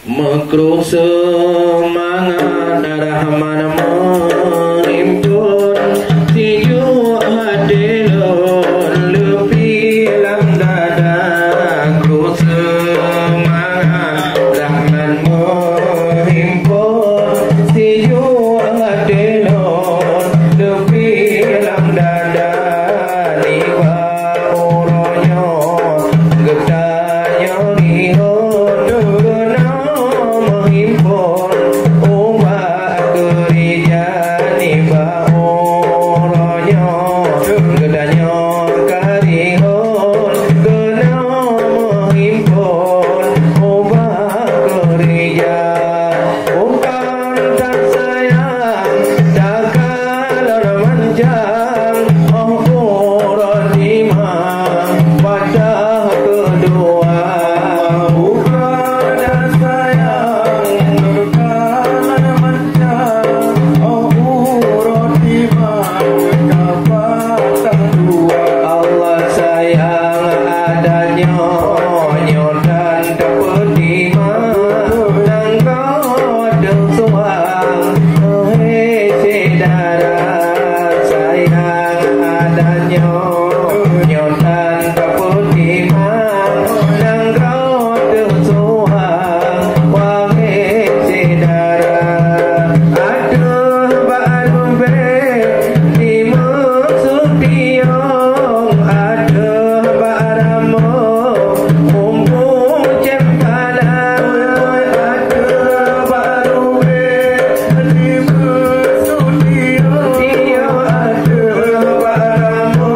Mengkeruh semangat darah mana menimbun Tijuk hati lon lebih dalam dadaku Semangat rahman menghimpun Tijuk hati lon lebih dalam dada Liwa uronya getanya lihun Himpun umat gereja ni bahurannya gedanya karihun kena menghimpun umat gereja bukan tak sayang takkan manjang urat imam pada kedua bukan tak sayang Allah sayang adanya nyodan dapat dimang dan kau densuang darat sayang adanya nyodan dapat dimang dan kau densuang wahai darat aduh baru di maksud diong aduh baramu mumpung cempana aduh baru di maksud diong aduh baramu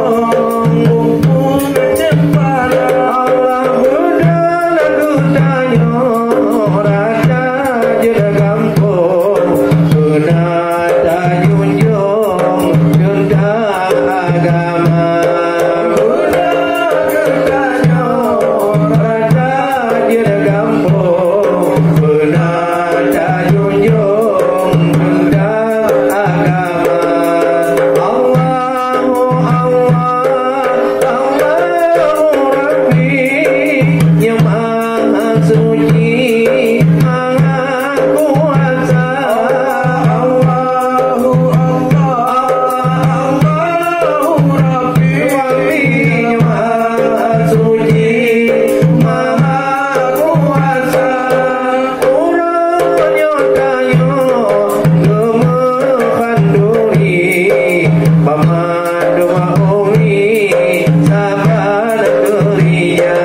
mumpung cempana Allah budak dutanya rada jeragampung benar junjung gendang agama budak gendangnya rada jeragampung benar junjung gendang agama Allahu Rabbi yang maha suci maha kuasa Allahu Rabbi yang maha suci maha kuasa uranya tayo gemekanduri pamadu umi sabar geria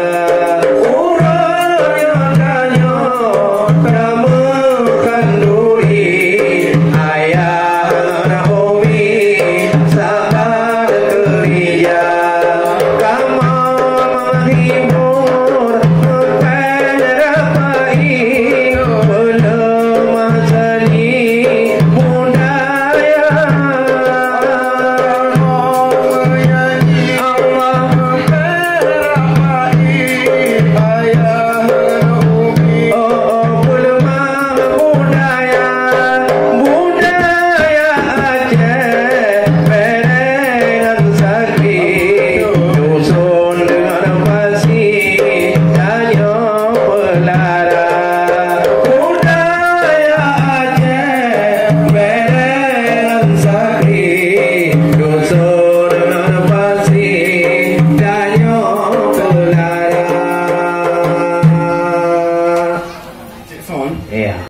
uranya tayo gemekanduri ayah umi sabar geria kama menghibur penerapai belum masani budaya Allah menerapai ayah umi belum budaya Aceh Perengan sakit dusun dengan pasir hanya pelara budaya Aceh Perengan sakit dusun dengan pasir hanya pelara. Iya.